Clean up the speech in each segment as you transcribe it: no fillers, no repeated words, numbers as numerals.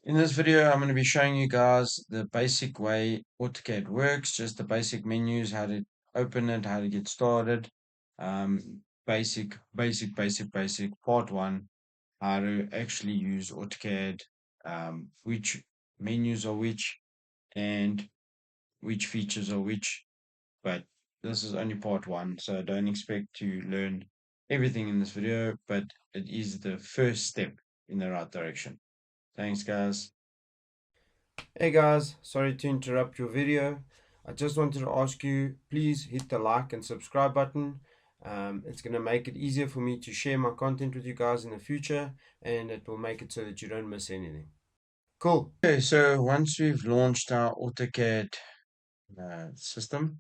In this video, I'm going to be showing you guys the basic way AutoCAD works, just the basic menus, how to open it, how to get started. Basic, part one, how to actually use AutoCAD, which menus are which, and which features are which. But this is only part one, so don't expect to learn everything in this video, but it is the first step in the right direction. Thanks, guys. Hey guys, sorry to interrupt your video. I just wanted to ask you, please hit the like and subscribe button. It's going to make it easier for me to share my content with you guys in the future, and it will make it so that you don't miss anything. Cool. Okay, so once we've launched our AutoCAD system,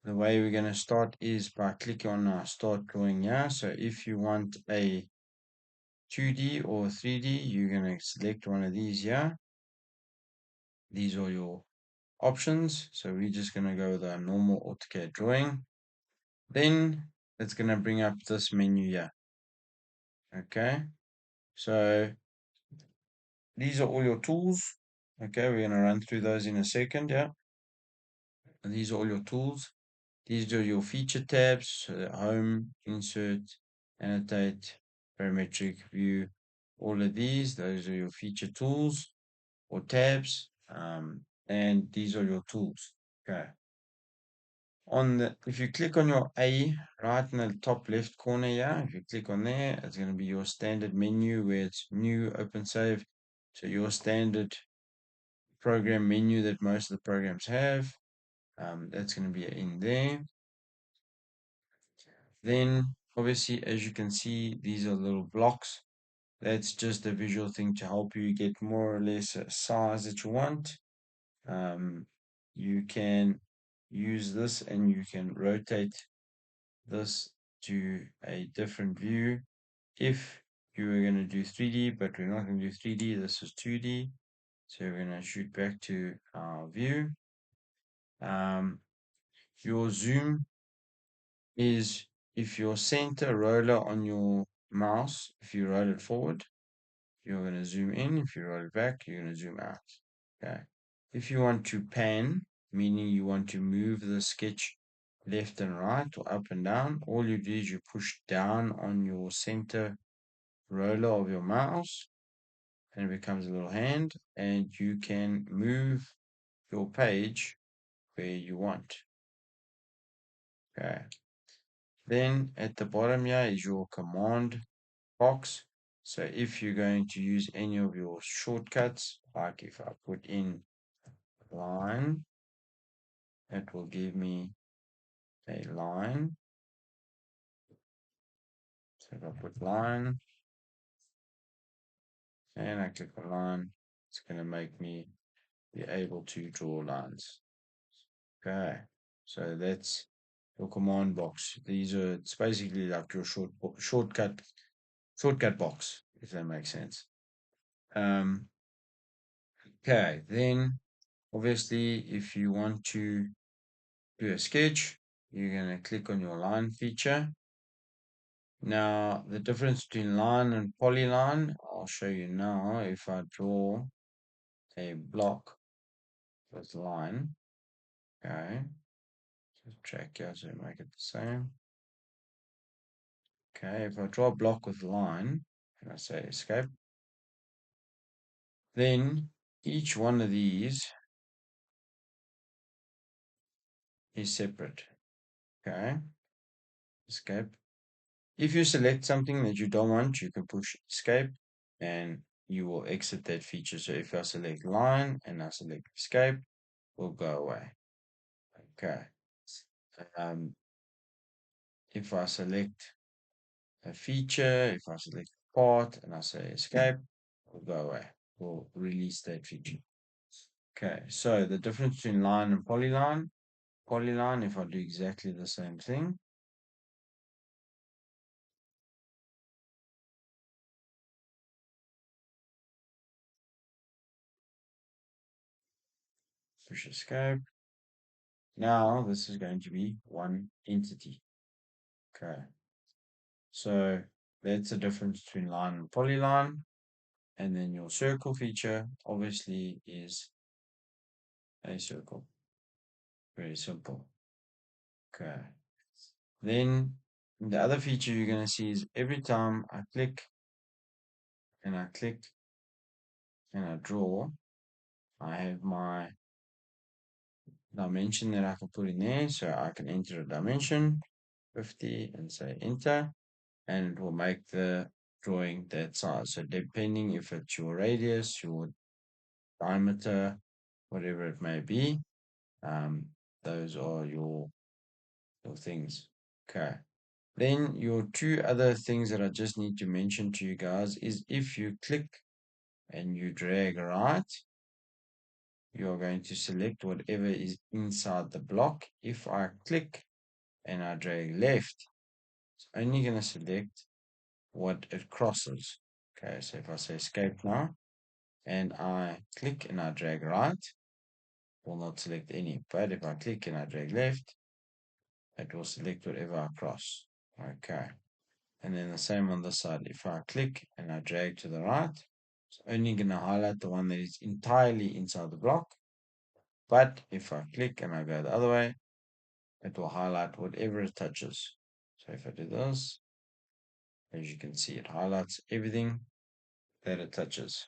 the way we're going to start is by clicking on our start drawing here. So if you want a 2D or 3D, you're going to select one of these here. These are your options. So we're just going to go with a normal AutoCAD drawing. Then it's going to bring up this menu here. Okay, so these are all your tools. Okay, we're going to run through those in a second. Yeah, and these are all your tools. These are your feature tabs, so home, insert, annotate, parametric, view, all of these. Those are your feature tools or tabs. And these are your tools. Okay. If you click on your A right in the top left corner here, if you click on there, it's going to be your standard menu where it's new, open, save. So your standard program menu that most of the programs have. That's going to be in there. Then, obviously, as you can see, these are little blocks. That's just a visual thing to help you get more or less a size that you want. You can use this and you can rotate this to a different view. If you were going to do 3D, but we're not going to do 3D, this is 2D. So we're going to shoot back to our view. Your zoom is if your center roller on your mouse, if you roll it forward, you're going to zoom in. If you roll it back, you're going to zoom out. Okay. If you want to pan, meaning you want to move the sketch left and right or up and down, all you do is you push down on your center roller of your mouse and it becomes a little hand and you can move your page where you want. Okay. Then at the bottom here is your command box. So if you're going to use any of your shortcuts, like if I put in line, it will give me a line. So if I put line and I click on line, it's going to make me be able to draw lines. Okay, so that's your command box. It's basically like your shortcut box, if that makes sense. Okay, then obviously if you want to do a sketch, you're going to click on your line feature. Now, the difference between line and polyline, I'll show you now. If I draw a block with line, okay, just track here to make it the same. Okay, if I draw a block with line, and I say escape, then each one of these is separate. Okay, escape. If you select something that you don't want, you can push escape and you will exit that feature. So if I select line and I select escape, it will go away. Okay. Um, if I select a feature, if I select part and I say escape, it will go away. We'll release that feature. Okay, so the difference between line and polyline, if I do exactly the same thing, push escape. Now this is going to be one entity. Okay, so that's the difference between line and polyline. And then your circle feature obviously is a circle. Very simple. Okay. Then the other feature you're going to see is every time I click and I click and I draw, I have my dimension that I can put in there. So I can enter a dimension 50 and say enter, and it will make the drawing that size. So depending if it's your radius, your diameter, whatever it may be, those are your things. Okay. Then your two other things that I just need to mention to you guys is if you click and you drag right, you're going to select whatever is inside the block. If I click and I drag left, it's only going to select what it crosses. Okay, so if I say escape now and I click and I drag right, it will not select any. But if I click and I drag left, it will select whatever I cross. Okay. And then the same on this side. If I click and I drag to the right, it's only going to highlight the one that is entirely inside the block. But if I click and I go the other way, it will highlight whatever it touches. So if I do this, as you can see, it highlights everything that it touches.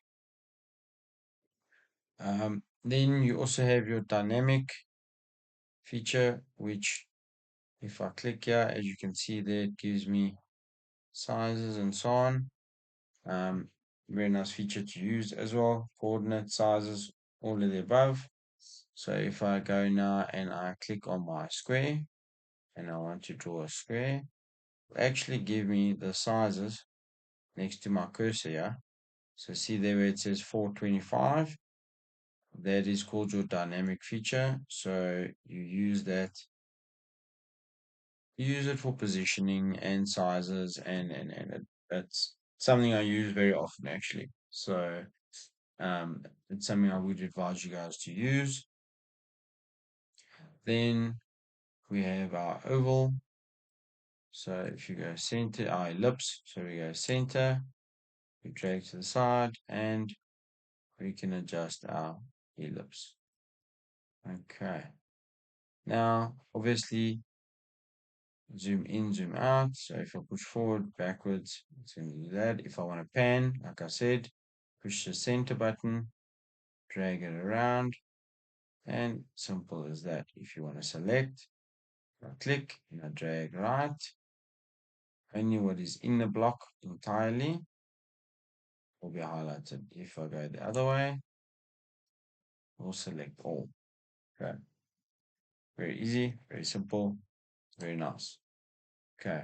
Then you also have your dynamic feature, which if I click here, as you can see there, it gives me sizes and so on. Very nice feature to use as well. Coordinate sizes, all of the above. So if I go now and I click on my square and I want to draw a square, it actually give me the sizes next to my cursor here. So see there where it says 425, that is called your dynamic feature. So you use that, you use it for positioning and sizes and that's something I use very often actually. So it's something I would advise you guys to use. Then we have our oval. So if you go center, our ellipse, so we go center, we drag to the side, and we can adjust our ellipse. Okay. Now, obviously, zoom in, zoom out. So if I push forward, backwards, it's going to do that. If I want to pan, like I said, push the center button, drag it around, and simple as that. If you want to select, I click and I drag right. Only what is in the block entirely will be highlighted. If I go the other way, we'll select all. Okay. Very easy, very simple, very nice. Okay.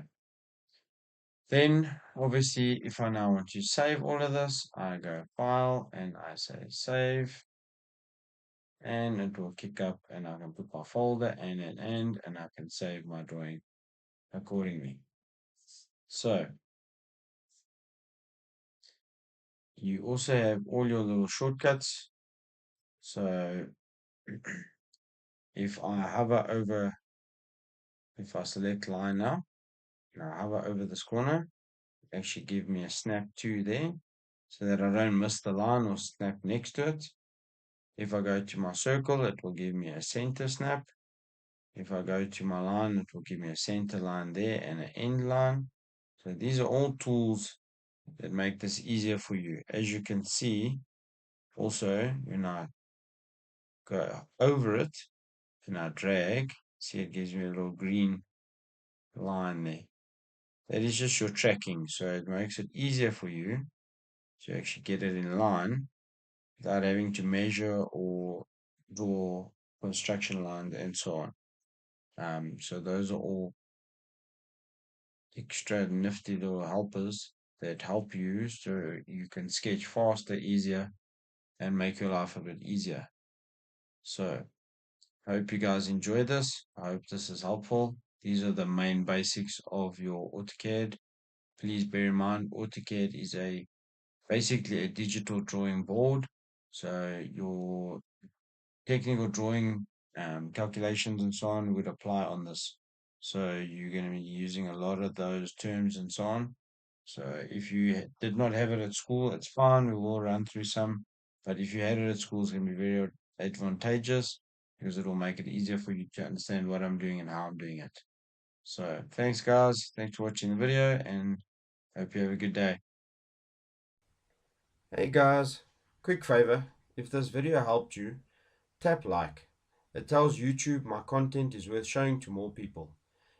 Then obviously if I now want to save all of this, I go file and I say save and it will kick up and I can put my folder and I can save my drawing accordingly. So you also have all your little shortcuts. So if I hover over, if I select line now, and I hover over this corner, it actually give me a snap to there so that I don't miss the line or snap next to it. If I go to my circle, it will give me a center snap. If I go to my line, it will give me a center line there and an end line. So these are all tools that make this easier for you. As you can see, also, when I go over it and I drag, see it gives me a little green line there. That is just your tracking, so it makes it easier for you to actually get it in line without having to measure or draw construction lines and so on. So those are all extra nifty little helpers that help you so you can sketch faster, easier, and make your life a bit easier. So I hope you guys enjoy this. I hope this is helpful. These are the main basics of your AutoCAD. Please bear in mind AutoCAD is basically a digital drawing board. So your technical drawing calculations and so on would apply on this. So you're going to be using a lot of those terms and so on. So if you did not have it at school, it's fine. We will run through some. But if you had it at school, it's going to be very advantageous because it will make it easier for you to understand what I'm doing and how I'm doing it. So thanks, guys. Thanks for watching the video and hope you have a good day. Hey guys, quick favor, if this video helped you, tap like. It tells YouTube my content is worth showing to more people.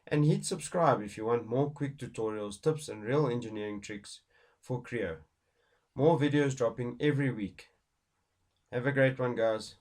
And hit subscribe if you want more quick tutorials, tips and real engineering tricks for Creo. More videos dropping every week. Have a great one guys.